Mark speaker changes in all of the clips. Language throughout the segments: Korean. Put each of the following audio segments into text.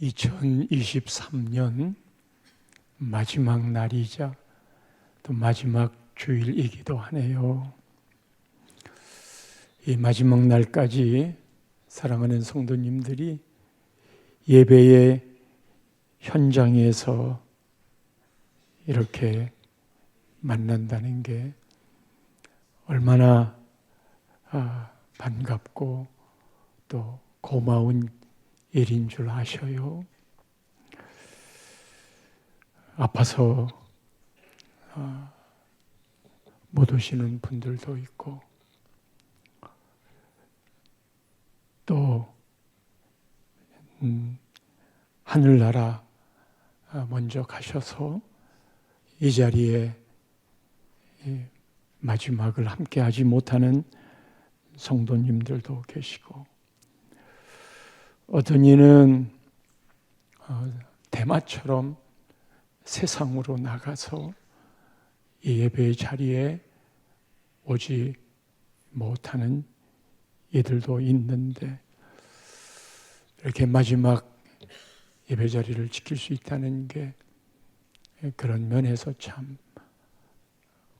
Speaker 1: 2023년 마지막 날이자 또 마지막 주일이기도 하네요. 이 마지막 날까지 사랑하는 성도님들이 예배의 현장에서 이렇게 만난다는 게 얼마나 반갑고 또 고마운 일인 줄 아셔요. 아파서 못 오시는 분들도 있고 또 하늘나라 먼저 가셔서 이 자리에 마지막을 함께하지 못하는 성도님들도 계시고, 어떤 이는 대마처럼 세상으로 나가서 이 예배의 자리에 오지 못하는 이들도 있는데, 이렇게 마지막 예배 자리를 지킬 수 있다는 게 그런 면에서 참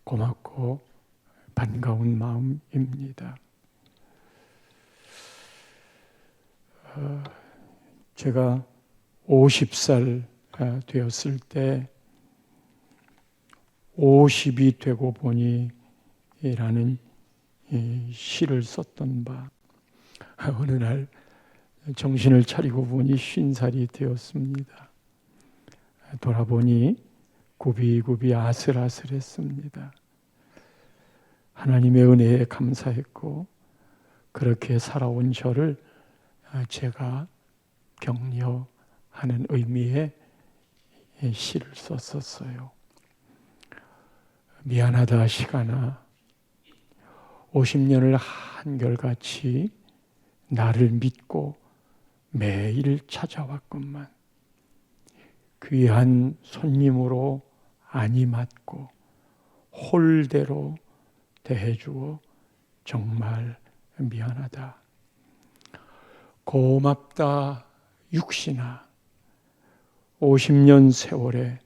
Speaker 1: 고맙고 반가운 마음입니다. 제가 50살 되었을 때 50이 되고 보니 라는 시를 썼던 바, 어느 날 정신을 차리고 보니 50살이 되었습니다. 돌아보니 굽이굽이 아슬아슬했습니다. 하나님의 은혜에 감사했고, 그렇게 살아온 저를 제가 격려하는 의미의 시를 썼었어요. 미안하다 시간아, 50년을 한결같이 나를 믿고 매일 찾아왔건만 귀한 손님으로 안이 맞고 홀대로 대해주어 정말 미안하다. 고맙다 육신아, 50년 세월에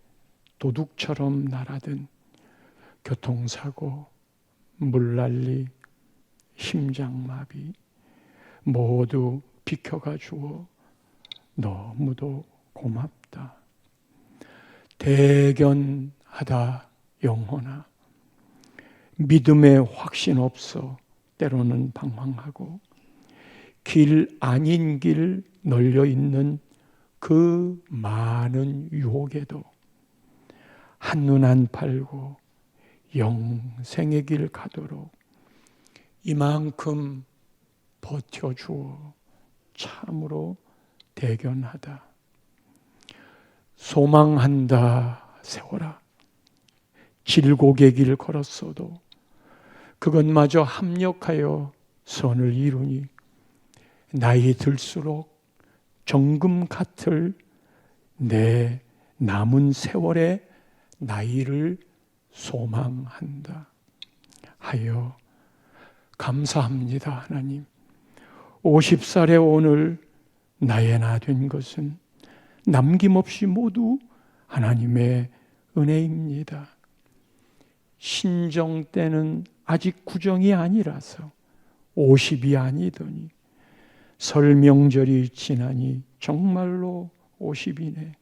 Speaker 1: 도둑처럼 날아든 교통사고, 물난리, 심장마비 모두 비켜가 주어 너무도 고맙다. 대견하다 영혼아, 믿음에 확신 없어 때로는 방황하고 길 아닌 길 널려 있는 그 많은 유혹에도 한눈 안 팔고 영생의 길 가도록 이만큼 버텨주어 참으로 대견하다. 소망한다 세월아, 질곡의 길 걸었어도 그것마저 합력하여 선을 이루니 나이 들수록 정금 같을 내 남은 세월의 나이를 소망한다 하여 감사합니다. 하나님, 50살의 오늘 나의 나 된 것은 남김없이 모두 하나님의 은혜입니다. 신정 때는 아직 구정이 아니라서 50이 아니더니 설 명절이 지나니 정말로 50이네.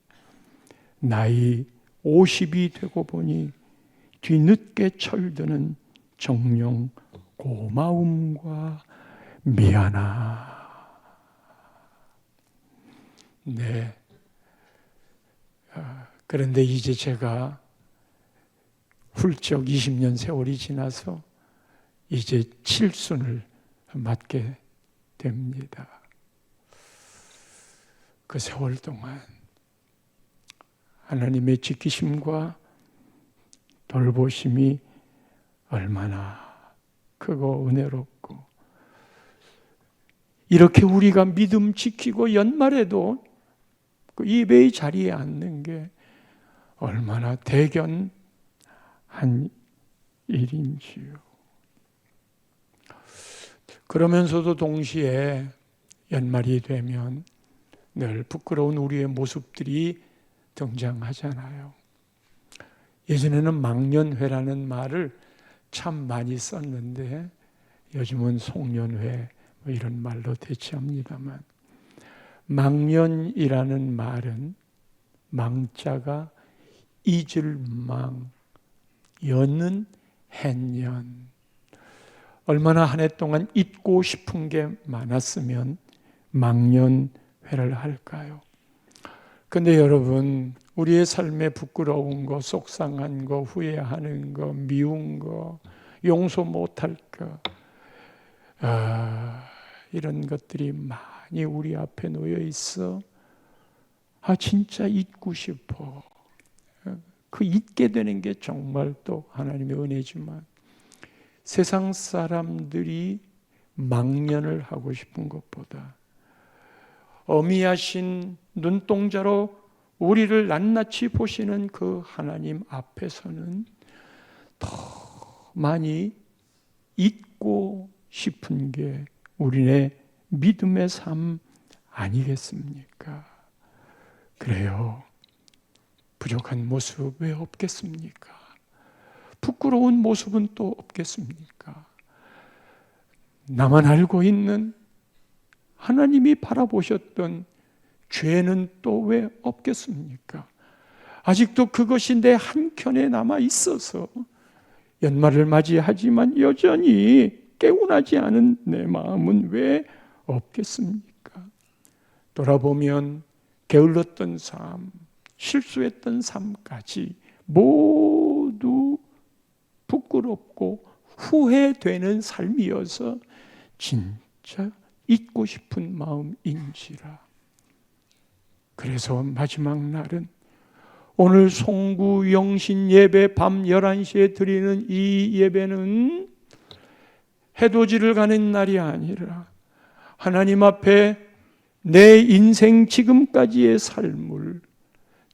Speaker 1: 나이 50이 되고 보니 뒤늦게 철드는 정령 고마움과 미안하. 네. 그런데 이제 제가 훌쩍 20년 세월이 지나서 이제 칠순을 맞게 됩니다. 그 세월 동안 하나님의 지키심과 돌보심이 얼마나 크고 은혜롭고, 이렇게 우리가 믿음 지키고 연말에도 그 예배의 자리에 앉는 게 얼마나 대견한 일인지요. 그러면서도 동시에 연말이 되면 늘 부끄러운 우리의 모습들이 등장하잖아요. 예전에는 망년회라는 말을 참 많이 썼는데 요즘은 송년회 뭐 이런 말로 대체합니다만, 망년이라는 말은 망자가 잊을 망, 연은 해년. 얼마나 한 해 동안 잊고 싶은 게 많았으면 망년회를 할까요? 근데 여러분, 우리의 삶에 부끄러운 거, 속상한 거, 후회하는 거, 미운 거, 용서 못할 거, 이런 것들이 많이 우리 앞에 놓여 있어. 진짜 잊고 싶어. 그 잊게 되는 게 정말 또 하나님의 은혜지만, 세상 사람들이 망년을 하고 싶은 것보다 어미하신 눈동자로 우리를 낱낱이 보시는 그 하나님 앞에서는 더 많이 잊고 싶은 게 우리네 믿음의 삶 아니겠습니까? 그래요. 부족한 모습 왜 없겠습니까? 부끄러운 모습은 또 없겠습니까? 나만 알고 있는 하나님이 바라보셨던 죄는 또 왜 없겠습니까? 아직도 그것이 내 한켠에 남아 있어서 연말을 맞이하지만 여전히 깨운하지 않은 내 마음은 왜 없겠습니까? 돌아보면 게을렀던 삶, 실수했던 삶까지 모두 부끄럽고 후회되는 삶이어서 진짜 잊고 싶은 마음인지라. 그래서 마지막 날은 오늘 송구 영신 예배 밤 11시에 드리는 이 예배는 해돋이를 가는 날이 아니라 하나님 앞에 내 인생 지금까지의 삶을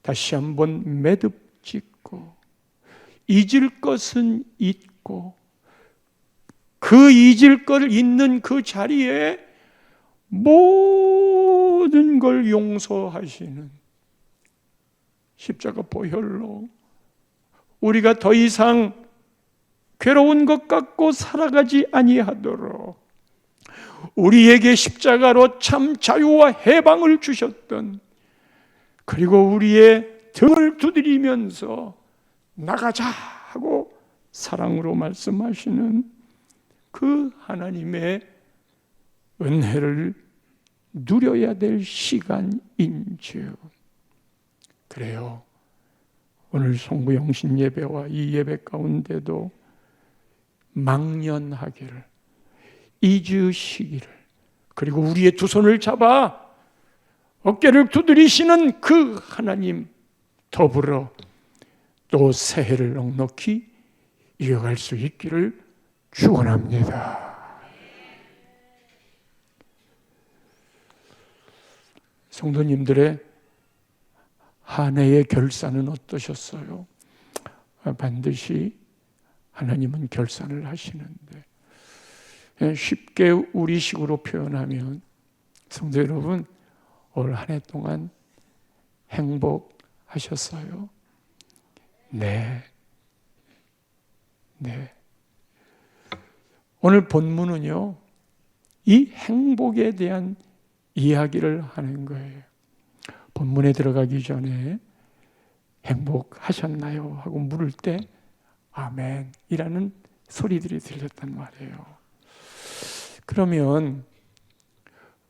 Speaker 1: 다시 한번 매듭 짓고 잊을 것은 잊고 그 잊을 걸 잊는 그 자리에 모든 걸 용서하시는 십자가 보혈로 우리가 더 이상 괴로운 것 같고 살아가지 아니하도록 우리에게 십자가로 참 자유와 해방을 주셨던, 그리고 우리의 등을 두드리면서 나가자 하고 사랑으로 말씀하시는 그 하나님의 은혜를 누려야 될 시간인즉, 그래요. 오늘 송구 영신 예배와 이 예배 가운데도 망년하기를, 잊으시기를, 그리고 우리의 두 손을 잡아 어깨를 두드리시는 그 하나님 더불어 또 새해를 넉넉히 이어갈 수 있기를 축원합니다. 성도님들의 한 해의 결산은 어떠셨어요? 반드시 하나님은 결산을 하시는데, 쉽게 우리식으로 표현하면, 성도 여러분, 올 한 해 동안 행복하셨어요? 네. 오늘 본문은요, 이 행복에 대한 이야기를 하는 거예요. 본문에 들어가기 전에 행복하셨나요? 하고 물을 때 아멘이라는 소리들이 들렸단 말이에요. 그러면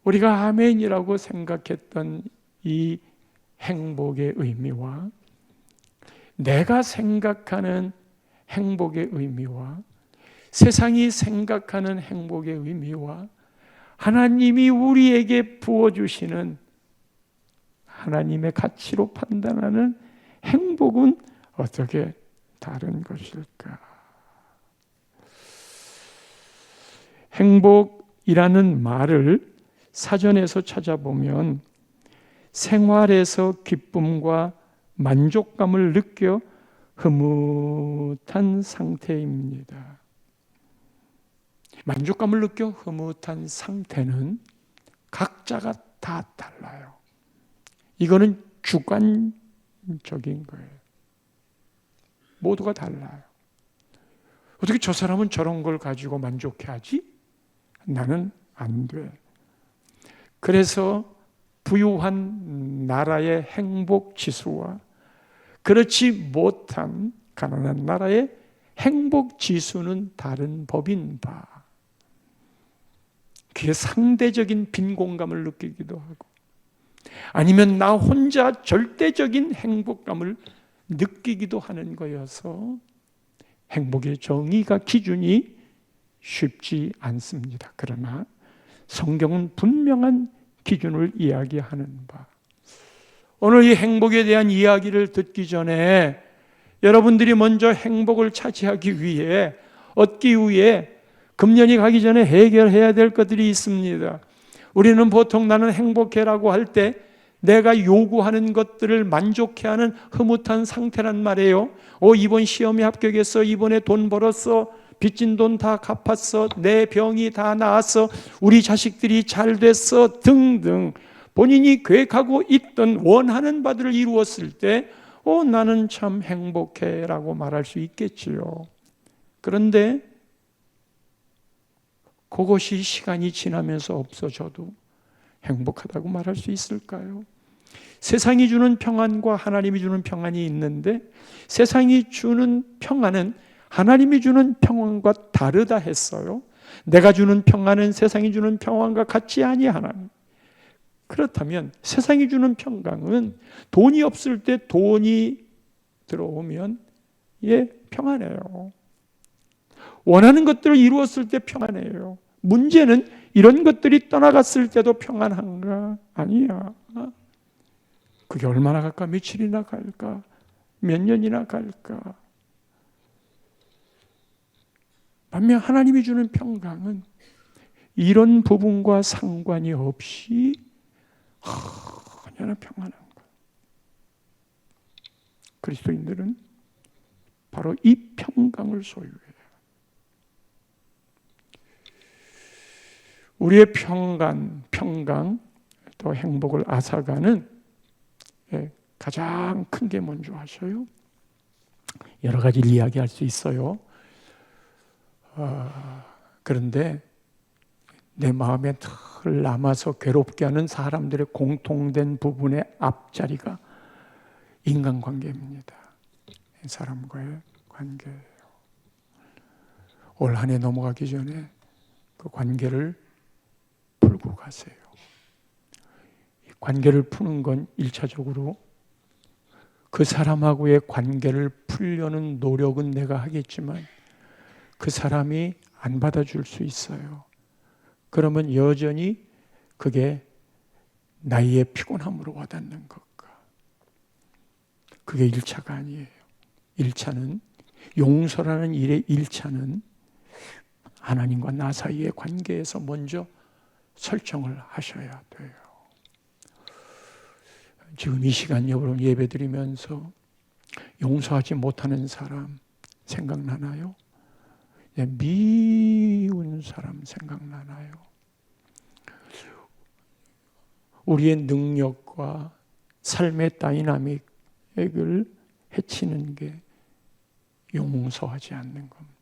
Speaker 1: 우리가 아멘이라고 생각했던 이 행복의 의미와 내가 생각하는 행복의 의미와 세상이 생각하는 행복의 의미와 하나님이 우리에게 부어주시는 하나님의 가치로 판단하는 행복은 어떻게 다른 것일까? 행복이라는 말을 사전에서 찾아보면 생활에서 기쁨과 만족감을 느껴 흐뭇한 상태입니다. 만족감을 느껴 흐뭇한 상태는 각자가 다 달라요. 이거는 주관적인 거예요. 모두가 달라요. 어떻게 저 사람은 저런 걸 가지고 만족해하지? 나는 안 돼. 그래서 부유한 나라의 행복 지수와 그렇지 못한 가난한 나라의 행복 지수는 다른 법인 바. 그게 상대적인 빈곤감을 느끼기도 하고 아니면 나 혼자 절대적인 행복감을 느끼기도 하는 거여서 행복의 정의가 기준이 쉽지 않습니다. 그러나 성경은 분명한 기준을 이야기하는 바. 오늘 이 행복에 대한 이야기를 듣기 전에 여러분들이 먼저 행복을 차지하기 위해, 얻기 위해 금년이 가기 전에 해결해야 될 것들이 있습니다. 우리는 보통 나는 행복해라고 할 때 내가 요구하는 것들을 만족해하는 흐뭇한 상태란 말이에요. 이번 시험에 합격했어. 이번에 돈 벌었어. 빚진 돈 다 갚았어. 내 병이 다 나았어. 우리 자식들이 잘 됐어. 등등 본인이 계획하고 있던 원하는 바들을 이루었을 때 나는 참 행복해 라고 말할 수 있겠지요. 그런데 그것이 시간이 지나면서 없어져도 행복하다고 말할 수 있을까요? 세상이 주는 평안과 하나님이 주는 평안이 있는데 세상이 주는 평안은 하나님이 주는 평안과 다르다 했어요. 내가 주는 평안은 세상이 주는 평안과 같지 아니하나. 그렇다면 세상이 주는 평강은 돈이 없을 때 돈이 들어오면 평안해요. 원하는 것들을 이루었을 때 평안해요. 문제는 이런 것들이 떠나갔을 때도 평안한가? 아니야. 그게 얼마나 갈까? 며칠이나 갈까? 몇 년이나 갈까? 반면 하나님이 주는 평강은 이런 부분과 상관이 없이 언제나 평안한 거예요. 그리스도인들은 바로 이 평강을 소유해요. 우리의 평강, 또 행복을 앗아가는 가장 큰 게 뭔지 아셔요? 여러 가지를 이야기할 수 있어요. 그런데 내 마음에 늘 남아서 괴롭게 하는 사람들의 공통된 부분의 앞자리가 인간관계입니다. 사람과의 관계예요. 올 한 해 넘어가기 전에 그 관계를 풀고 가세요. 이 관계를 푸는 건 1차적으로 그 사람하고의 관계를 풀려는 노력은 내가 하겠지만 그 사람이 안 받아줄 수 있어요. 그러면 여전히 그게 나의 피곤함으로 와닿는 것과 그게 1차가 아니에요. 1차는 용서라는 일의 1차는 하나님과 나 사이의 관계에서 먼저 설정을 하셔야 돼요. 지금 이 시간 여러분 예배드리면서 용서하지 못하는 사람 생각나나요? 미운 사람 생각나나요? 우리의 능력과 삶의 다이나믹을 해치는 게 용서하지 않는 겁니다.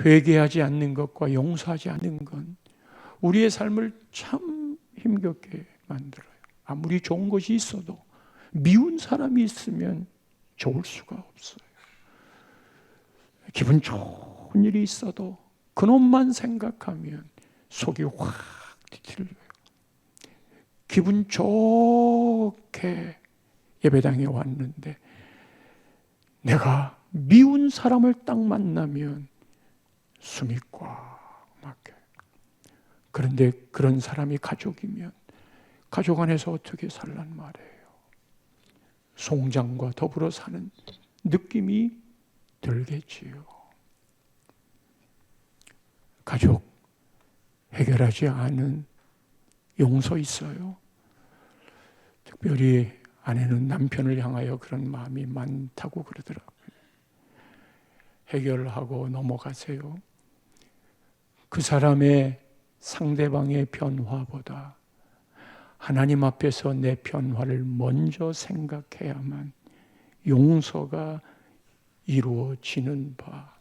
Speaker 1: 회개하지 않는 것과 용서하지 않는 건 우리의 삶을 참 힘겹게 만들어요. 아무리 좋은 것이 있어도 미운 사람이 있으면 좋을 수가 없어요. 기분 좋은 일이 있어도 그놈만 생각하면 속이 확 뒤틀려요. 기분 좋게 예배당에 왔는데 내가 미운 사람을 딱 만나면 숨이 꽉 막혀요. 그런데 그런 사람이 가족이면 가족 안에서 어떻게 살란 말이에요. 송장과 더불어 사는 느낌이 들겠지요. 가족 해결하지 않은 용서 있어요. 특별히 아내는 남편을 향하여 그런 마음이 많다고 그러더라고요. 해결하고 넘어가세요. 그 사람의 상대방의 변화보다 하나님 앞에서 내 변화를 먼저 생각해야만 용서가 이루어지는 바.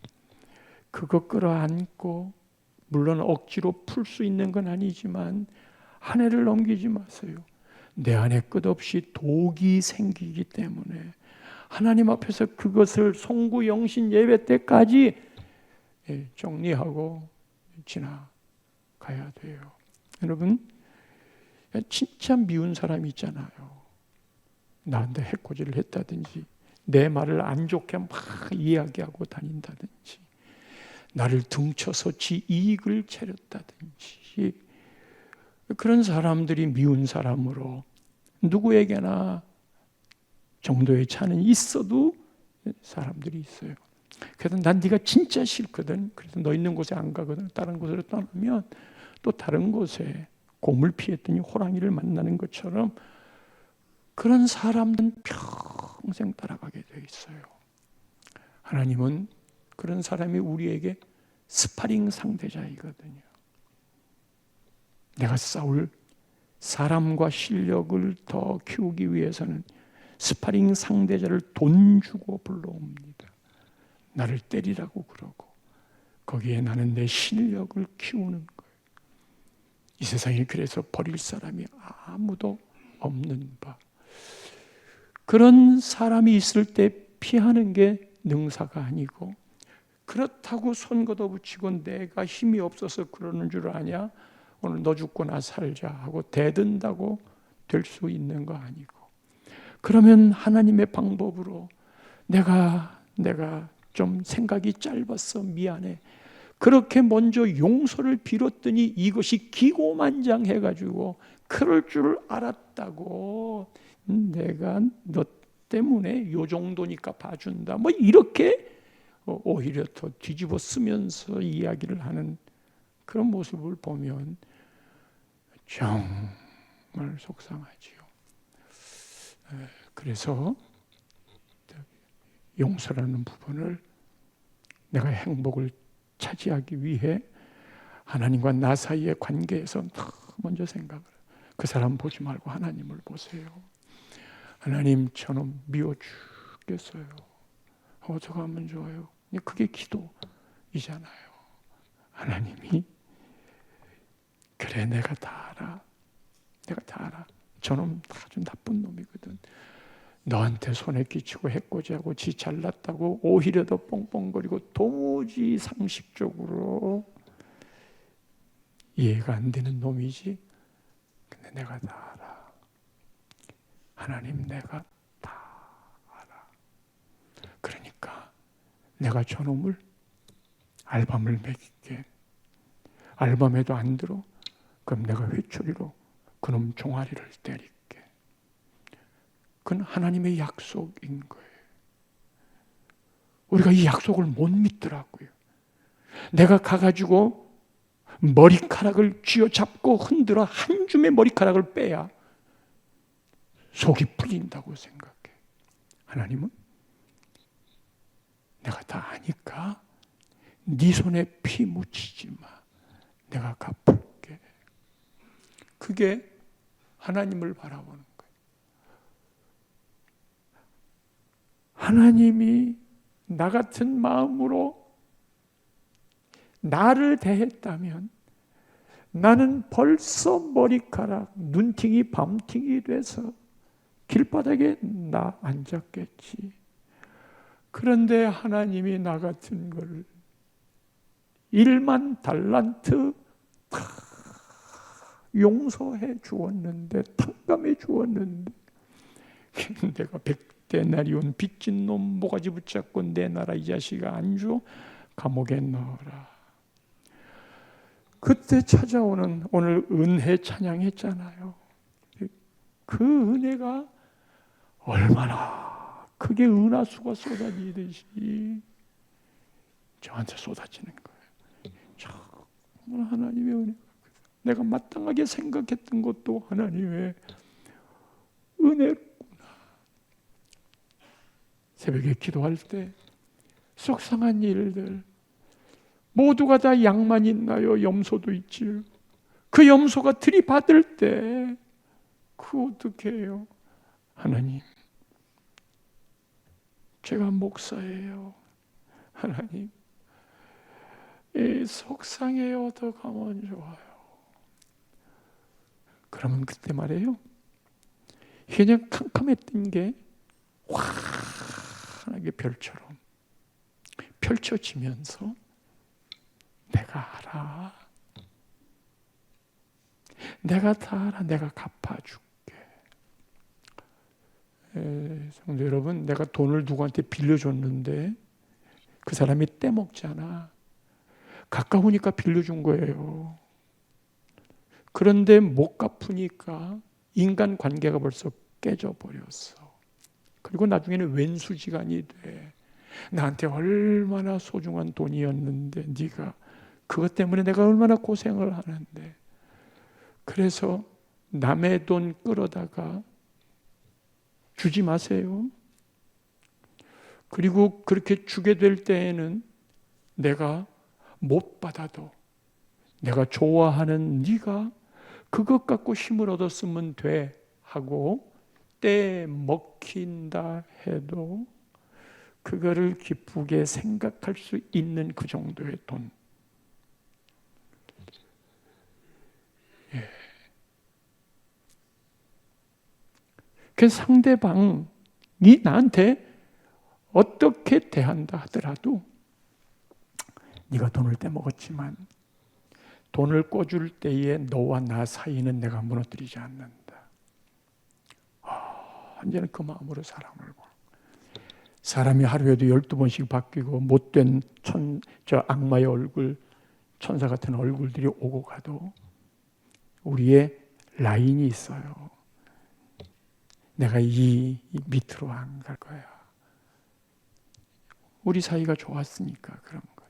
Speaker 1: 그거 끌어안고, 물론 억지로 풀 수 있는 건 아니지만 한 해를 넘기지 마세요. 내 안에 끝없이 독이 생기기 때문에 하나님 앞에서 그것을 송구영신 예배 때까지 정리하고 지나가야 돼요. 여러분, 진짜 미운 사람이 있잖아요. 나한테 해코지를 했다든지 내 말을 안 좋게 막 이야기하고 다닌다든지 나를 등쳐서 지 이익을 채렸다든지, 그런 사람들이 미운 사람으로 누구에게나 정도의 차는 있어도 사람들이 있어요. 그래서 난 네가 진짜 싫거든. 그래서 너 있는 곳에 안 가거든. 다른 곳으로 떠나면 또 다른 곳에 곰을 피했더니 호랑이를 만나는 것처럼 그런 사람들은 평생 따라가게 돼 있어요. 하나님은 그런 사람이 우리에게 스파링 상대자이거든요. 내가 싸울 사람과 실력을 더 키우기 위해서는 스파링 상대자를 돈 주고 불러옵니다. 나를 때리라고 그러고 거기에 나는 내 실력을 키우는 거예요. 이 세상에 그래서 버릴 사람이 아무도 없는 바. 그런 사람이 있을 때 피하는 게 능사가 아니고, 그렇다고 손 걷어붙이고 내가 힘이 없어서 그러는 줄 아냐? 오늘 너 죽고 나 살자 하고 대든다고 될 수 있는 거 아니고, 그러면 하나님의 방법으로 내가 좀 생각이 짧았어, 미안해, 그렇게 먼저 용서를 빌었더니 이것이 기고만장해가지고 그럴 줄 알았다고, 내가 너 때문에 요 정도니까 봐준다, 뭐 이렇게 오히려 더 뒤집어 쓰면서 이야기를 하는 그런 모습을 보면 정말 속상하지요. 그래서 용서라는 부분을 내가 행복을 차지하기 위해 하나님과 나 사이의 관계에서 먼저 생각을, 그 사람 보지 말고 하나님을 보세요. 하나님, 저는 미워 죽겠어요. 어떻게 하면 좋아요? 그게 기도이잖아요. 하나님이 그래, 내가 다 알아. 저놈 아주 나쁜 놈이거든. 너한테 손에 끼치고 해코지하고 지 잘났다고 오히려 더 뻥뻥거리고 도무지 상식적으로 이해가 안 되는 놈이지. 근데 내가 다 알아. 하나님, 내가 다 알아. 그러니까 내가 저놈을 알밤을 먹일게. 알밤에도 안 들어? 그럼 내가 회초리로 그놈 종아리를 때릴게. 그건 하나님의 약속인 거예요. 우리가 이 약속을 못 믿더라고요. 내가 가가지고 머리카락을 쥐어잡고 흔들어 한 줌의 머리카락을 빼야 속이 풀린다고 생각해. 하나님은 내가 다 아니까 네 손에 피 묻히지 마. 내가 갚을게. 그게 하나님을 바라보는 거예요. 하나님이 나 같은 마음으로 나를 대했다면 나는 벌써 머리카락, 눈팅이 밤팅이 돼서 길바닥에 나 앉았겠지. 그런데 하나님이 나 같은 걸 1만 달란트 다 용서해 주었는데, 탕감해 주었는데, 내가 100데나리온 빚진 놈 모가지 붙잡고 내놔라, 이 자식아, 안 줘? 감옥에 넣어라. 그때 찾아오는, 오늘 은혜 찬양했잖아요. 그 은혜가 얼마나 크게 은하수가 쏟아지듯이 저한테 쏟아지는 거예요. 정말 하나님의 은혜가, 내가 마땅하게 생각했던 것도 하나님의 은혜구나. 새벽에 기도할 때 속상한 일들, 모두가 다 양만 있나요? 염소도 있지. 그 염소가 들이받을 때 어떻게 해요? 하나님, 제가 목사예요. 하나님, 이 속상해 얻어가면 좋아요. 그러면 그때 말이에요, 그냥 캄캄했던 게 환하게 별처럼 펼쳐지면서 내가 알아. 내가 다 알아. 내가 갚아줄게. 성도 여러분, 내가 돈을 누구한테 빌려줬는데 그 사람이 떼먹잖아. 가까우니까 빌려준 거예요. 그런데 못 갚으니까 인간관계가 벌써 깨져버렸어. 그리고 나중에는 왼수지간이 돼. 나한테 얼마나 소중한 돈이었는데 네가 그것 때문에 내가 얼마나 고생을 하는데. 그래서 남의 돈 끌어다가 주지 마세요. 그리고 그렇게 주게 될 때에는 내가 못 받아도 내가 좋아하는 네가 그것 갖고 힘을 얻었으면 돼 하고 때 먹힌다 해도 그거를 기쁘게 생각할 수 있는 그 정도의 돈. 예. 그 상대방이 나한테 어떻게 대한다 하더라도 네가 돈을 떼먹었지만 돈을 꿔줄 때에 너와 나 사이는 내가 무너뜨리지 않는다. 완전히 그 마음으로 사람을 봐. 사람이 하루에도 12번씩 바뀌고 못된 저 악마의 얼굴, 천사 같은 얼굴들이 오고 가도 우리의 라인이 있어요. 내가 이 밑으로 안 갈 거야. 우리 사이가 좋았으니까 그런 거지.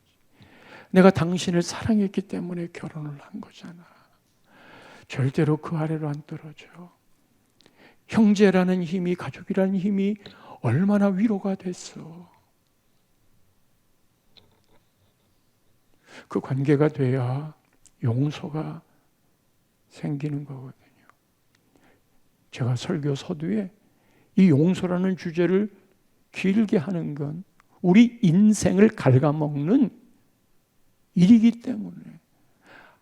Speaker 1: 내가 당신을 사랑했기 때문에 결혼을 한 거잖아. 절대로 그 아래로 안 떨어져. 형제라는 힘이, 가족이라는 힘이 얼마나 위로가 됐어. 그 관계가 돼야 용서가 생기는 거거든요. 제가 설교 서두에 이 용서라는 주제를 길게 하는 건 우리 인생을 갉아먹는 일이기 때문에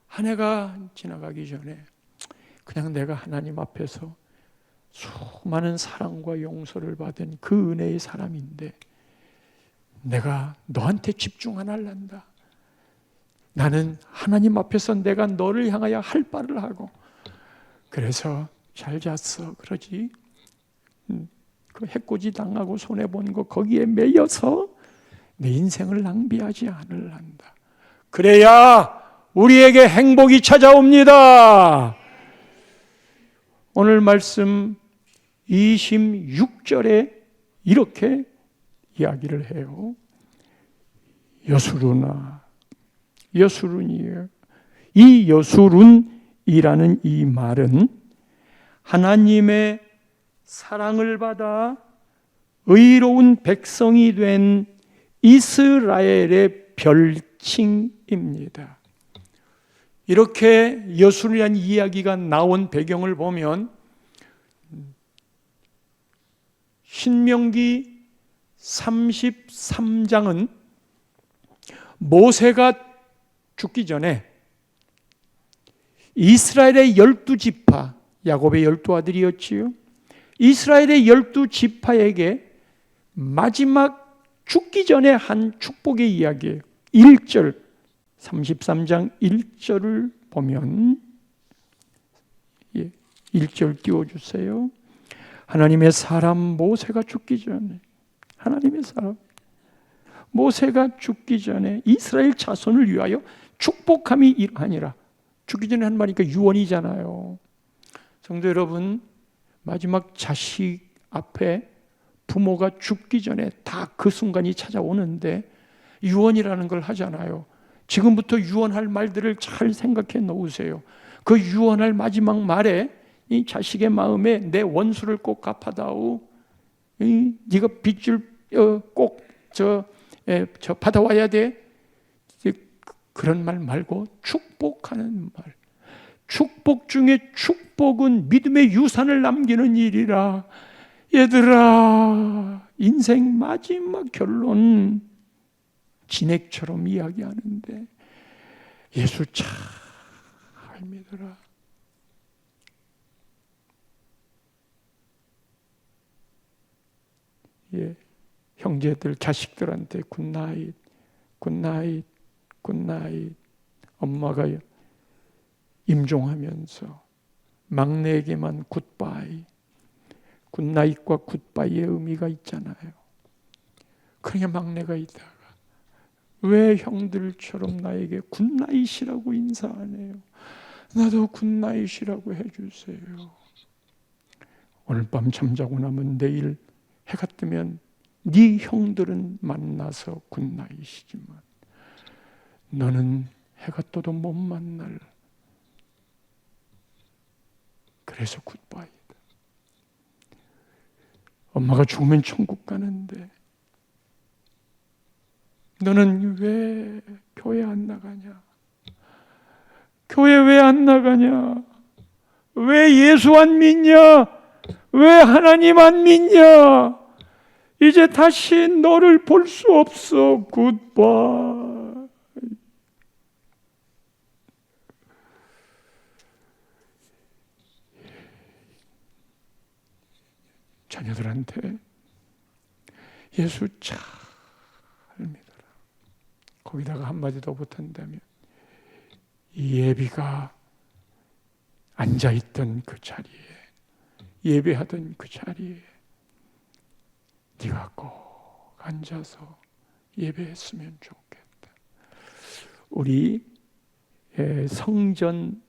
Speaker 1: 한 해가 지나가기 전에 그냥 내가 하나님 앞에서 수많은 사랑과 용서를 받은 그 은혜의 사람인데 내가 너한테 집중 안 할란다. 나는 하나님 앞에서 내가 너를 향하여 할 바를 하고 그래서 잘 잤어 그러지. 그 해코지 당하고 손해본 거 거기에 매여서 내 인생을 낭비하지 않을란다. 그래야 우리에게 행복이 찾아옵니다. 오늘 말씀 26절에 이렇게 이야기를 해요. 여수르나 여수룬이에요. 이 여수룬이라는 이 말은 하나님의 사랑을 받아 의로운 백성이 된 이스라엘의 별칭입니다. 이렇게 여수르라는 이야기가 나온 배경을 보면 신명기 33장은 모세가 죽기 전에 이스라엘의 12지파, 야곱의 12아들이었지요. 이스라엘의 12지파에게 마지막 죽기 전에 한 축복의 이야기예요. 1절, 33장 1절을 보면 1절 띄워주세요. 하나님의 사람 모세가 죽기 전에 하나님의 사람 모세가 죽기 전에 이스라엘 자손을 위하여 축복함이 이러하니라. 죽기 전에 한 말이니까 유언이잖아요. 성도 여러분, 마지막 자식 앞에 부모가 죽기 전에 다 그 순간이 찾아오는데 유언이라는 걸 하잖아요. 지금부터 유언할 말들을 잘 생각해 놓으세요. 그 유언할 마지막 말에 이 자식의 마음에 내 원수를 꼭 갚아다오. 네가 빚을 꼭 받아와야 돼. 그런 말 말고 축복하는 말. 축복 중에 축복은 믿음의 유산을 남기는 일이라. 얘들아, 인생 마지막 결론 진액처럼 이야기하는데 예수 잘 믿어라. 예, 형제들, 자식들한테 굿나잇, 굿나잇, 굿나잇. 엄마가 임종하면서 막내에게만 굿바이. 굿나잇과 굿바이의 의미가 있잖아요. 그러니까 막내가 있다가 왜 형들처럼 나에게 굿나잇이라고 인사 안 해요? 나도 굿나잇이라고 해주세요. 오늘 밤 잠자고 나면 내일 해가 뜨면 네 형들은 만나서 굿나잇이지만 너는 해가 떠도 못 만날. 그래서 굿바이다. 엄마가 죽으면 천국 가는데 너는 왜 교회 안 나가냐? 교회 왜 안 나가냐? 왜 예수 안 믿냐? 왜 하나님 안 믿냐? 이제 다시 너를 볼 수 없어. 굿바이. 자녀들한테 예수 잘 믿어라. 거기다가 한마디 더 못한다면 이 예비가 앉아있던 그 자리에, 예배하던 그 자리에 네가 꼭 앉아서 예배했으면 좋겠다. 우리 성전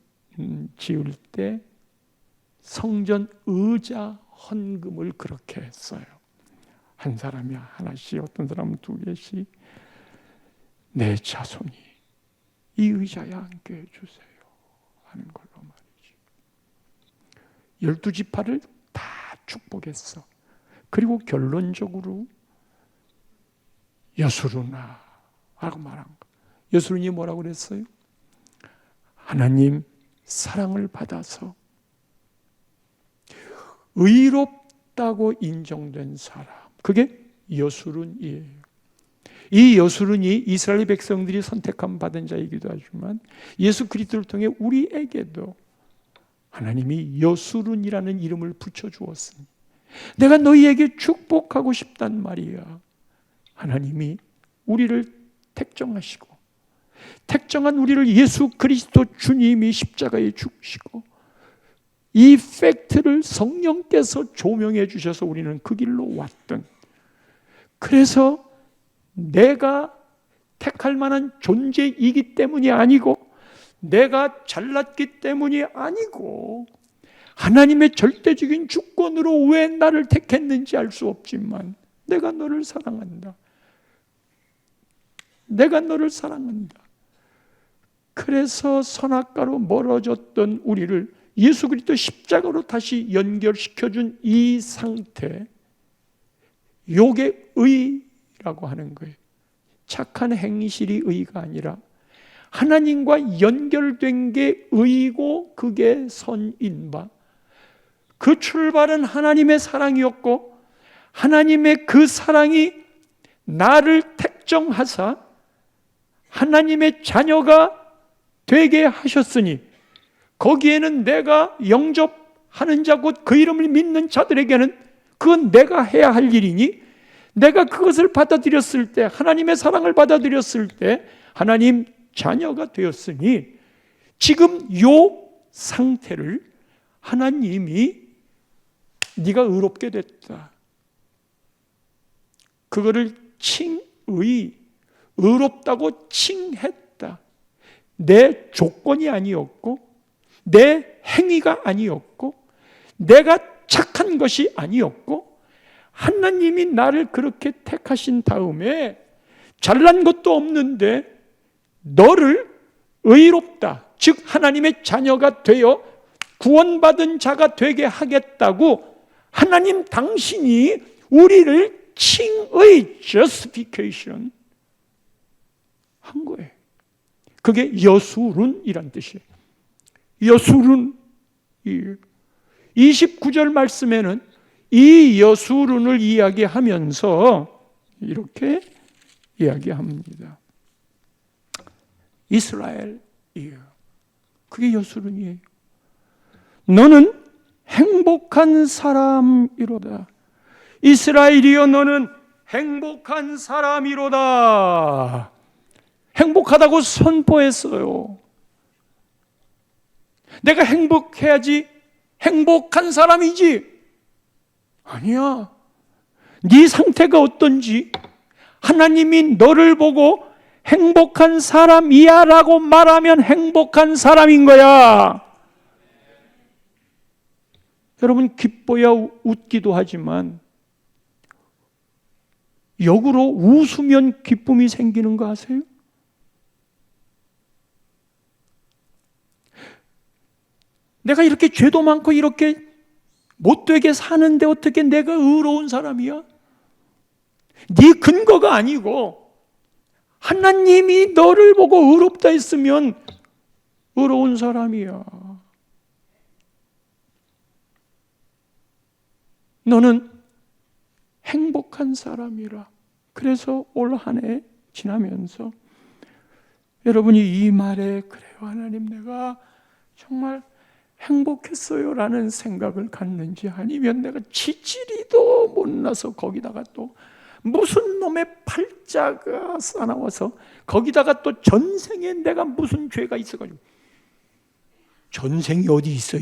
Speaker 1: 지을 때 성전 의자 헌금을 그렇게 했어요. 한 사람이 하나씩, 어떤 사람은 2개씩. 내 자손이 이 의자에 앉게 해주세요 하는 걸로 말이죠. 12지파를 다 축복했어. 그리고 결론적으로 여수르나 라고 말한 거. 여수르니 뭐라고 그랬어요? 하나님 사랑을 받아서 의롭다고 인정된 사람. 그게 여수른이에요. 이 여수른이 이스라엘 백성들이 선택함 받은 자이기도 하지만 예수 그리스도를 통해 우리에게도 하나님이 여수른이라는 이름을 붙여주었으니 내가 너희에게 축복하고 싶단 말이야. 하나님이 우리를 택정하시고 택정한 우리를 예수 그리스도 주님이 십자가에 죽으시고 이 팩트를 성령께서 조명해 주셔서 우리는 그 길로 왔던, 그래서 내가 택할 만한 존재이기 때문이 아니고 내가 잘났기 때문이 아니고 하나님의 절대적인 주권으로 왜 나를 택했는지 알 수 없지만 내가 너를 사랑한다. 내가 너를 사랑한다. 그래서 선악과로 멀어졌던 우리를 예수 그리스도 십자가로 다시 연결시켜준 이 상태, 요게 의라고 하는 거예요. 착한 행실이 의가 아니라 하나님과 연결된 게 의고 그게 선인 바, 그 출발은 하나님의 사랑이었고 하나님의 그 사랑이 나를 택정하사 하나님의 자녀가 되게 하셨으니 거기에는 내가 영접하는 자 곧 그 이름을 믿는 자들에게는 그건 내가 해야 할 일이니 내가 그것을 받아들였을 때, 하나님의 사랑을 받아들였을 때 하나님 자녀가 되었으니 지금 요 상태를 하나님이 네가 의롭게 됐다. 그거를 칭의, 의롭다고 칭했다. 내 조건이 아니었고 내 행위가 아니었고 내가 착한 것이 아니었고 하나님이 나를 그렇게 택하신 다음에 잘난 것도 없는데 너를 의롭다, 즉 하나님의 자녀가 되어 구원받은 자가 되게 하겠다고 하나님 당신이 우리를 칭의 justification 한 거예요. 그게 여수룬이란 뜻이에요. 여수른, 29절 말씀에는 이 여수른을 이야기하면서 이렇게 이야기합니다. 이스라엘이에요. 그게 여수른이에요. 너는 행복한 사람이로다. 이스라엘이여 너는 행복한 사람이로다. 행복하다고 선포했어요. 내가 행복해야지 행복한 사람이지. 아니야. 네 상태가 어떤지 하나님이 너를 보고 행복한 사람이야 라고 말하면 행복한 사람인 거야. 여러분, 기뻐야 웃기도 하지만 역으로 웃으면 기쁨이 생기는 거 아세요? 내가 이렇게 죄도 많고 이렇게 못되게 사는데 어떻게 내가 의로운 사람이야? 네 근거가 아니고 하나님이 너를 보고 의롭다 했으면 의로운 사람이야. 너는 행복한 사람이라. 그래서 올 한 해 지나면서 여러분이 이 말에 그래요, 하나님 내가 정말 행복했어요 라는 생각을 갖는지, 아니면 내가 지지리도 못나서 거기다가 또 무슨 놈의 팔자가 싸나워서 거기다가 또 전생에 내가 무슨 죄가 있어가지고, 전생이 어디 있어?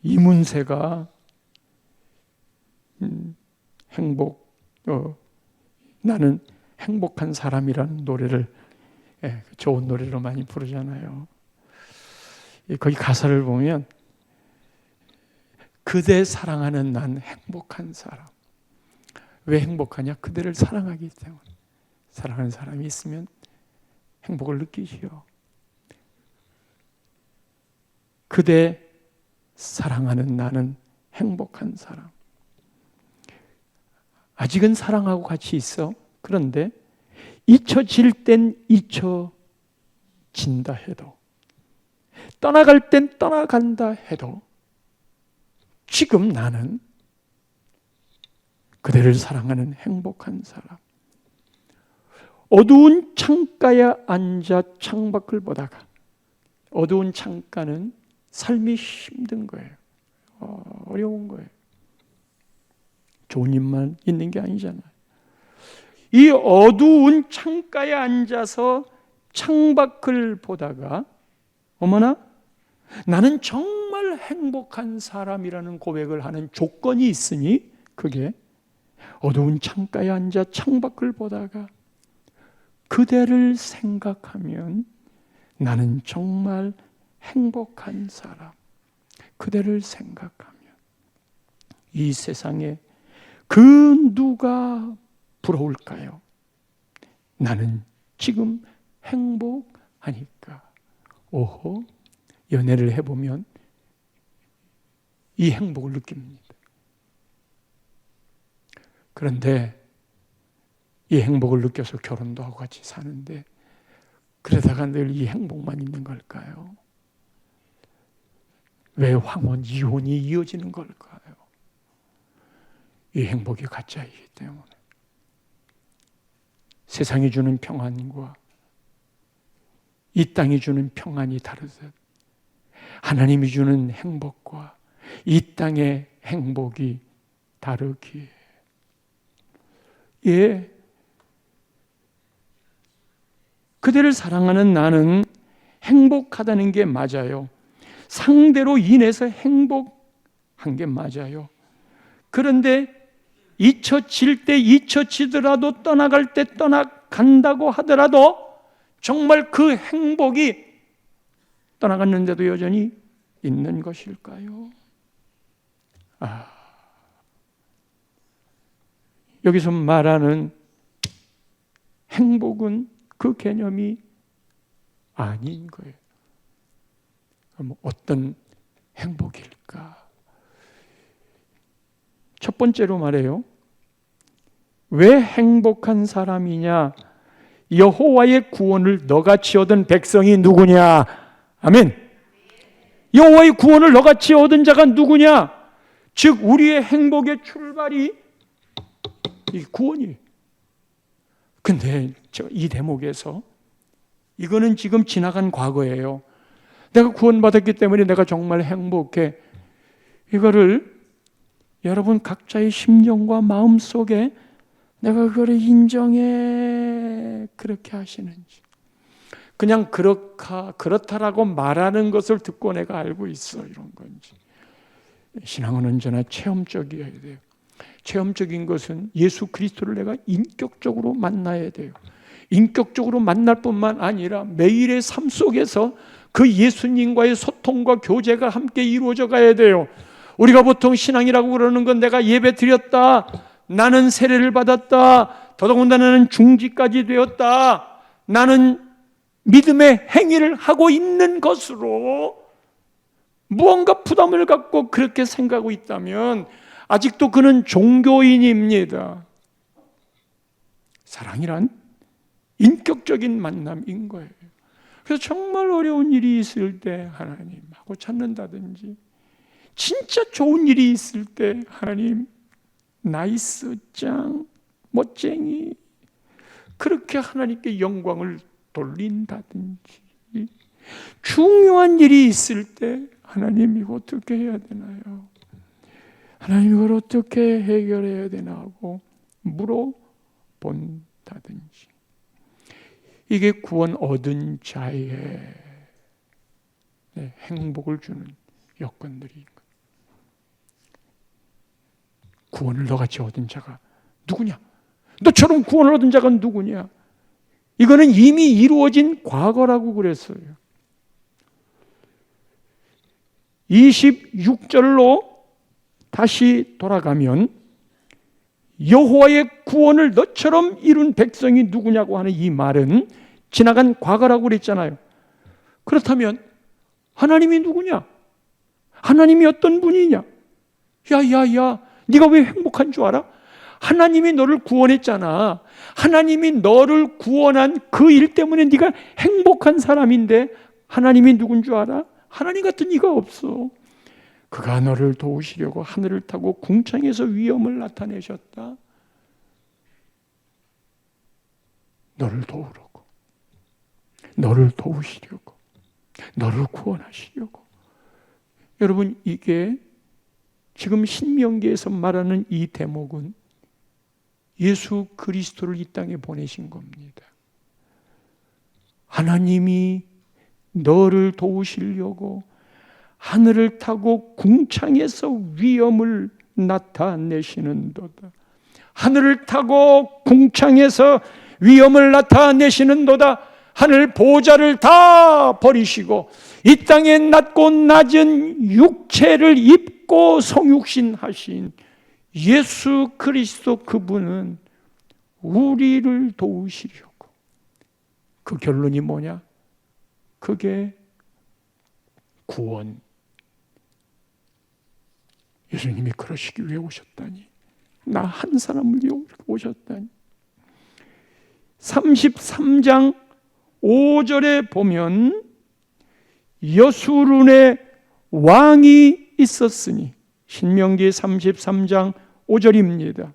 Speaker 1: 이문세가 나는 행복한 사람이라는 노래를 좋은 노래로 많이 부르잖아요. 거기 가사를 보면 그대 사랑하는 난 행복한 사람. 왜 행복하냐? 그대를 사랑하기 때문에. 사랑하는 사람이 있으면 행복을 느끼지요. 그대 사랑하는 나는 행복한 사람. 아직은 사랑하고 같이 있어. 그런데 잊혀질 땐 잊혀진다 해도, 떠나갈 땐 떠나간다 해도 지금 나는 그대를 사랑하는 행복한 사람. 어두운 창가에 앉아 창밖을 보다가, 어두운 창가는 삶이 힘든 거예요. 어려운 거예요. 좋은 일만 있는 게 아니잖아요. 이 어두운 창가에 앉아서 창밖을 보다가 어머나 나는 정말 행복한 사람이라는 고백을 하는 조건이 있으니, 그게 어두운 창가에 앉아 창밖을 보다가 그대를 생각하면 나는 정말 행복한 사람. 그대를 생각하면 이 세상에 그 누가 부러울까요? 나는 지금 행복하니까. 오호, 연애를 해보면 이 행복을 느낍니다. 그런데 이 행복을 느껴서 결혼도 하고 같이 사는데 그러다가 늘 이 행복만 있는 걸까요? 왜 황혼, 이혼이 이어지는 걸까요? 이 행복이 가짜이기 때문에. 세상이 주는 평안과 이 땅이 주는 평안이 다르듯 하나님이 주는 행복과 이 땅의 행복이 다르기에, 예, 그대를 사랑하는 나는 행복하다는 게 맞아요. 상대로 인해서 행복한 게 맞아요. 그런데 잊혀질 때 잊혀지더라도, 떠나갈 때 떠나간다고 하더라도 정말 그 행복이 떠나갔는데도 여전히 있는 것일까요? 여기서 말하는 행복은 그 개념이 아닌 거예요. 그럼 어떤 행복일까? 첫 번째로 말해요. 왜 행복한 사람이냐? 여호와의 구원을 너같이 얻은 백성이 누구냐? 아멘. 여호와의 구원을 너같이 얻은 자가 누구냐? 즉 우리의 행복의 출발이 이 구원이에요. 근데 이 대목에서 이거는 지금 지나간 과거예요. 내가 구원받았기 때문에 내가 정말 행복해. 이거를 여러분 각자의 심정과 마음 속에 내가 그거를 인정해 그렇게 하시는지, 그냥 그렇다라고 말하는 것을 듣고 내가 알고 있어 이런 건지. 신앙은 언제나 체험적이어야 돼요. 체험적인 것은 예수 그리스도를 내가 인격적으로 만나야 돼요. 인격적으로 만날 뿐만 아니라 매일의 삶 속에서 그 예수님과의 소통과 교제가 함께 이루어져 가야 돼요. 우리가 보통 신앙이라고 그러는 건 내가 예배 드렸다, 나는 세례를 받았다, 더더군다나 나는 중지까지 되었다, 나는 믿음의 행위를 하고 있는 것으로 무언가 부담을 갖고 그렇게 생각하고 있다면 아직도 그는 종교인입니다. 사랑이란 인격적인 만남인 거예요. 그래서 정말 어려운 일이 있을 때 하나님하고 찾는다든지, 진짜 좋은 일이 있을 때 하나님 나이스 짱 멋쟁이 그렇게 하나님께 영광을 돌린다든지, 중요한 일이 있을 때 하나님 이거 어떻게 해야 되나요? 하나님 이걸 어떻게 해결해야 되나 하고 물어본다든지, 이게 구원 얻은 자의 행복을 주는 여건들인 거예요. 구원을 너같이 얻은 자가 누구냐? 너처럼 구원을 얻은 자가 누구냐? 이거는 이미 이루어진 과거라고 그랬어요. 26절로 다시 돌아가면 여호와의 구원을 너처럼 이룬 백성이 누구냐고 하는 이 말은 지나간 과거라고 그랬잖아요. 그렇다면 하나님이 누구냐? 하나님이 어떤 분이냐? 야야야, 네가 왜 행복한 줄 알아? 하나님이 너를 구원했잖아. 하나님이 너를 구원한 그 일 때문에 네가 행복한 사람인데 하나님이 누군 줄 알아? 하나님 같은 이가 없어. 그가 너를 도우시려고 하늘을 타고 궁창에서 위엄을 나타내셨다. 너를 도우려고, 너를 도우시려고, 너를 구원하시려고. 여러분, 이게 지금 신명기에서 말하는 이 대목은 예수 그리스도를 이 땅에 보내신 겁니다. 하나님이 너를 도우시려고 하늘을 타고 궁창에서 위엄을 나타내시는도다. 하늘을 타고 궁창에서 위엄을 나타내시는도다. 하늘 보좌를 다 버리시고 이 땅에 낮고 낮은 육체를 입고 성육신 하신 예수 그리스도, 그분은 우리를 도우시려고. 그 결론이 뭐냐? 그게 구원. 예수님이 그러시기 위해 오셨다니, 나 한 사람을 위해 오셨다니. 33장 5절에 보면 여수룬의 왕이 있었으니, 신명기 33장 5절입니다.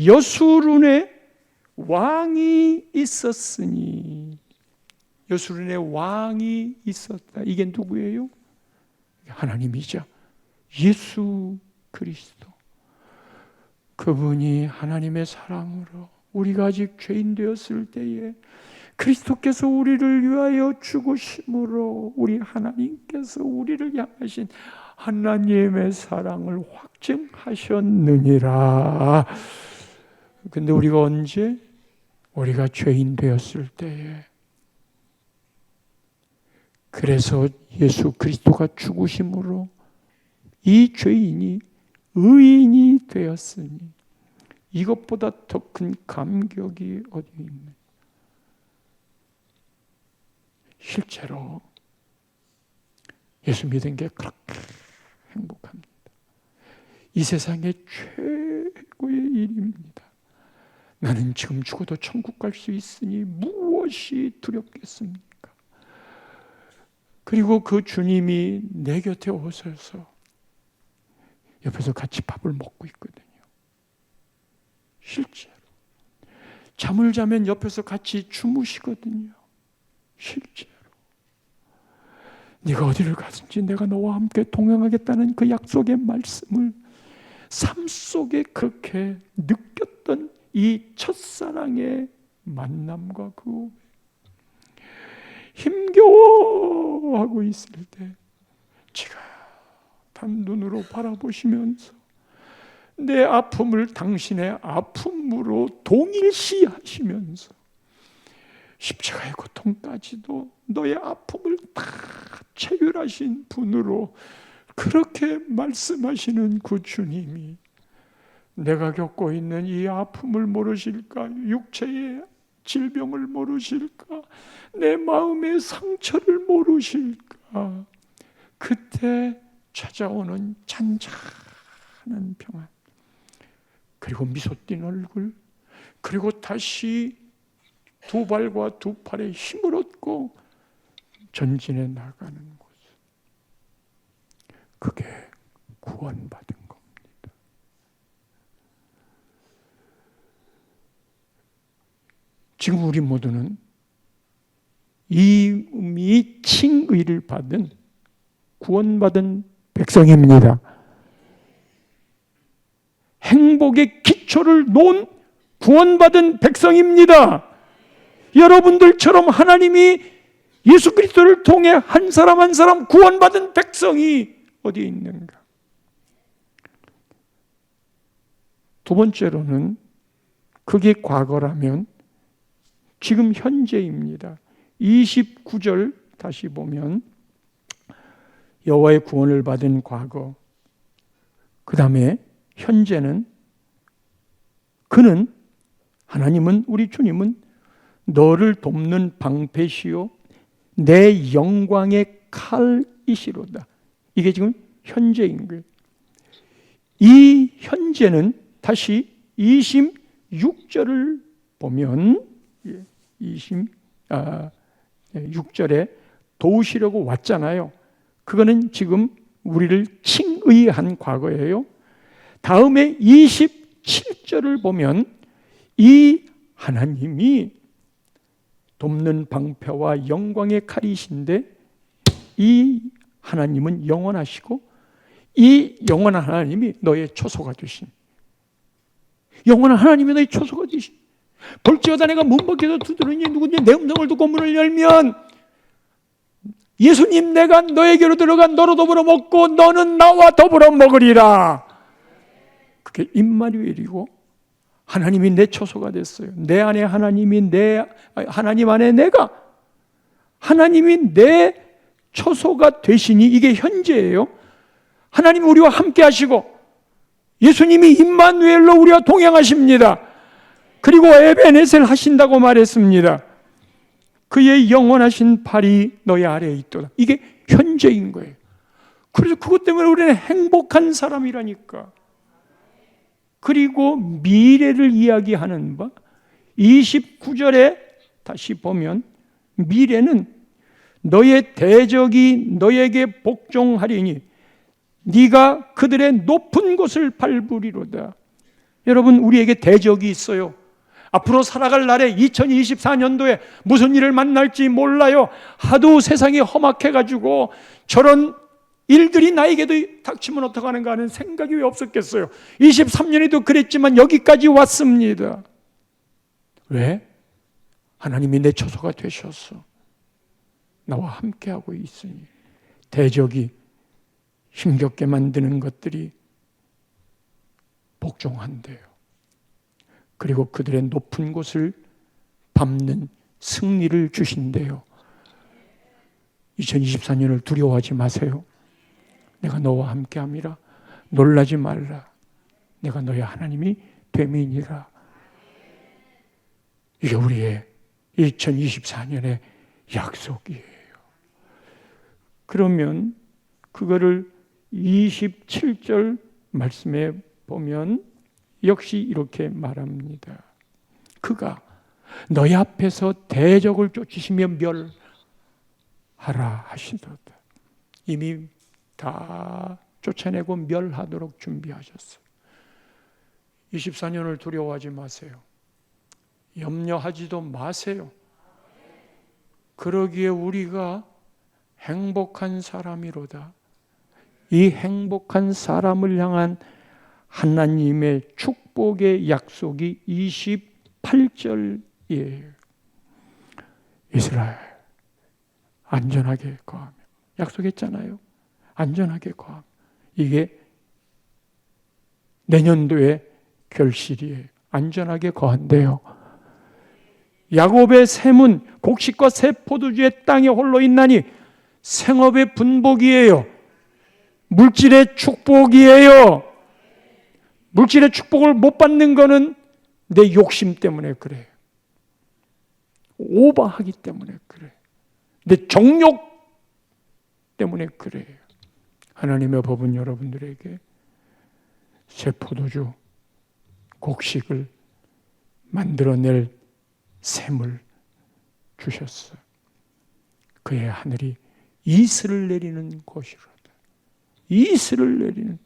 Speaker 1: 여수룬의 왕이 있었으니, 여수룬의 왕이 있었다. 이게 누구예요? 하나님이죠. 예수 그리스도. 그분이 하나님의 사랑으로 우리가 아직 죄인 되었을 때에 그리스도께서 우리를 위하여 죽으심으로 우리 하나님께서 우리를 향하신 하나님의 사랑을 확증하셨느니라. 근데 우리가 언제? 우리가 죄인 되었을 때에. 그래서 예수 그리스도가 죽으심으로 이 죄인이 의인이 되었으니 이것보다 더 큰 감격이 어디 있느냐. 실제로 예수 믿은 게 그렇게 행복합니다. 이 세상의 최고의 일입니다. 나는 지금 죽어도 천국 갈 수 있으니 무엇이 두렵겠습니까? 그리고 그 주님이 내 곁에 오셔서 옆에서 같이 밥을 먹고 있거든요. 실제로. 잠을 자면 옆에서 같이 주무시거든요. 실제로. 네가 어디를 가든지 내가 너와 함께 동행하겠다는 그 약속의 말씀을 삶 속에 그렇게 느꼈던 이 첫사랑의 만남과 그 고백, 힘겨워하고 있을 때 지긋한 눈으로 바라보시면서 내 아픔을 당신의 아픔으로 동일시하시면서 십자가의 고통까지도 너의 아픔을 다 체휼하신 분으로 그렇게 말씀하시는 그 주님이 내가 겪고 있는 이 아픔을 모르실까? 육체의 질병을 모르실까? 내 마음의 상처를 모르실까? 그때 찾아오는 잔잔한 평안, 그리고 미소 띈 얼굴, 그리고 다시 두 발과 두 팔에 힘을 얻고 전진해 나가는 곳, 그게 구원받은 겁니다. 지금 우리 모두는 이미 칭의를 받은 구원받은 백성입니다. 행복의 기초를 놓은 구원받은 백성입니다. 여러분들처럼 하나님이 예수 그리스도를 통해 한 사람 한 사람 구원받은 백성이 어디에 있는가? 두 번째로는 그게 과거라면 지금 현재입니다. 29절 다시 보면 여호와의 구원을 받은 과거, 그 다음에 현재는 그는, 하나님은, 우리 주님은 너를 돕는 방패시요 내 영광의 칼이시로다. 이게 지금 현재인 거예요. 이 현재는 다시 26절을 보면 26절에 도우시려고 왔잖아요. 그거는 지금 우리를 칭의한 과거예요. 다음에 27절을 보면 이 하나님이 돕는 방패와 영광의 칼이신데 이 하나님은 영원하시고 이 영원한 하나님이 너의 초소가 되신, 영원한 하나님이 너의 초소가 되신, 볼지어다 내가 문 밖에서 두드리니 누구든지 내 음성을 듣고 문을 열면 예수님 내가 너에게로 들어가 너로 더불어 먹고 너는 나와 더불어 먹으리라. 그게 임마누엘이고 하나님이 내 초소가 됐어요. 내 안에 하나님이 하나님 안에 내가, 하나님이 내 초소가 되시니 이게 현재예요. 하나님이 우리와 함께 하시고 예수님이 임마누엘로 우리와 동행하십니다. 그리고 에베네셀 하신다고 말했습니다. 그의 영원하신 팔이 너희 아래에 있도다. 이게 현재인 거예요. 그래서 그것 때문에 우리는 행복한 사람이라니까. 그리고 미래를 이야기하는 바 29절에 다시 보면 미래는 너의 대적이 너에게 복종하리니 네가 그들의 높은 곳을 밟으리로다. 여러분, 우리에게 대적이 있어요. 앞으로 살아갈 날에 2024년도에 무슨 일을 만날지 몰라요. 하도 세상이 험악해가지고 저런 일들이 나에게도 닥치면 어떡하는가 하는 생각이 왜 없었겠어요. 23년에도 그랬지만 여기까지 왔습니다. 왜? 하나님이 내 초소가 되셔서 나와 함께하고 있으니 대적이 힘겹게 만드는 것들이 복종한대요. 그리고 그들의 높은 곳을 밟는 승리를 주신대요. 2024년을 두려워하지 마세요. 내가 너와 함께함이라. 놀라지 말라. 내가 너의 하나님이 됨이니라. 이게 우리의 2024년의 약속이에요. 그러면 그거를 27절 말씀에 보면 역시 이렇게 말합니다. 그가 너희 앞에서 대적을 쫓으시며 멸하라 하시도다. 이미 다 쫓아내고 멸하도록 준비하셨어요. 24년을 두려워하지 마세요. 염려하지도 마세요. 그러기에 우리가 행복한 사람이로다. 이 행복한 사람을 향한 하나님의 축복의 약속이 28절이에요. 이스라엘 안전하게 거하며, 약속했잖아요. 안전하게 거하며. 이게 내년도의 결실이에요. 안전하게 거한대요. 야곱의 샘은 곡식과 새 포도주의 땅에 홀로 있나니 생업의 분복이에요. 물질의 축복이에요. 물질의 축복을 못 받는 거는 내 욕심 때문에 그래요. 오버하기 때문에 그래요. 내 정욕 때문에 그래요. 하나님의 법은 여러분들에게 새 포도주, 곡식을 만들어낼 샘을 주셨어요. 그의 하늘이 이슬을 내리는 곳이로다. 이슬을 내리는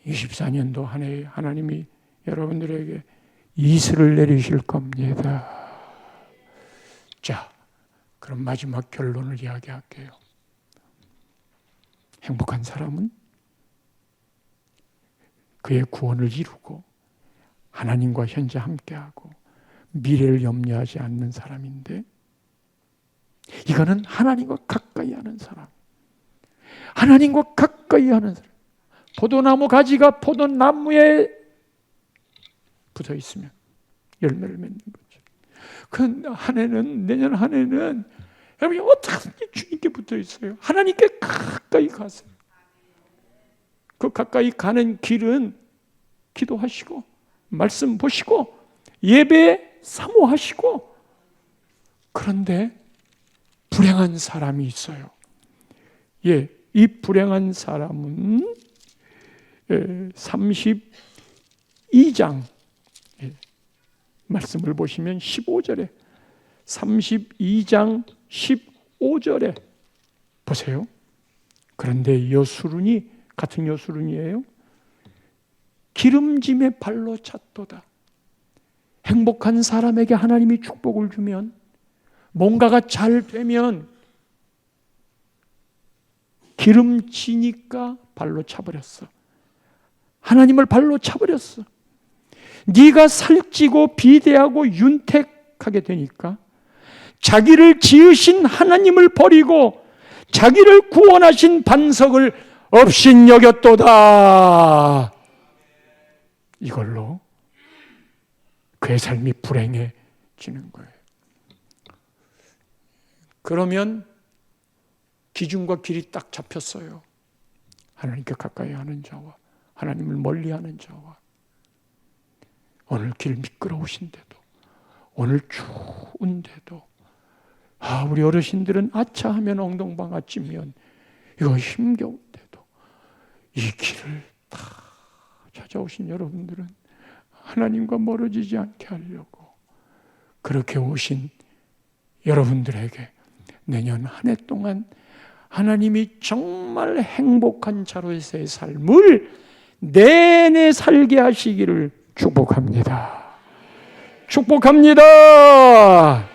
Speaker 1: 24년도 한 해에 하나님이 여러분들에게 이슬을 내리실 겁니다. 자, 그럼 마지막 결론을 이야기할게요. 행복한 사람은 그의 구원을 이루고 하나님과 현재 함께하고 미래를 염려하지 않는 사람인데, 이거는 하나님과 가까이 하는 사람. 하나님과 가까이 하는 사람. 포도나무 가지가 포도나무에 붙어 있으면 열매를 맺는 거죠. 그 한 해는, 내년 한 해는 여러분이 어떻게 주님께 붙어 있어요? 하나님께 가까이 가세요. 그 가까이 가는 길은 기도하시고, 말씀 보시고, 예배 사모하시고. 그런데 불행한 사람이 있어요. 예, 이 불행한 사람은 32장 말씀을 보시면 15절에 32장 15절에 보세요. 그런데 여수run이, 같은 여수run이에요. 기름짐에 발로 찼도다. 행복한 사람에게 하나님이 축복을 주면, 뭔가가 잘 되면 기름지니까 발로 차버렸어. 하나님을 발로 차버렸어. 네가 살찌고 비대하고 윤택하게 되니까 자기를 지으신 하나님을 버리고 자기를 구원하신 반석을 업신여겼도다. 이걸로 그의 삶이 불행해지는 거예요. 그러면 기준과 길이 딱 잡혔어요. 하나님께 가까이 하는 자와 하나님을 멀리하는 자와. 오늘 길 미끄러우신데도, 오늘 추운데도, 우리 어르신들은 아차 하면 엉덩방아 찌면 이거 힘겨운데도 이 길을 다 찾아오신 여러분들은 하나님과 멀어지지 않게 하려고 그렇게 오신 여러분들에게 내년 한 해 동안 하나님이 정말 행복한 자로서의 삶을 내내 살게 하시기를 축복합니다. 축복합니다.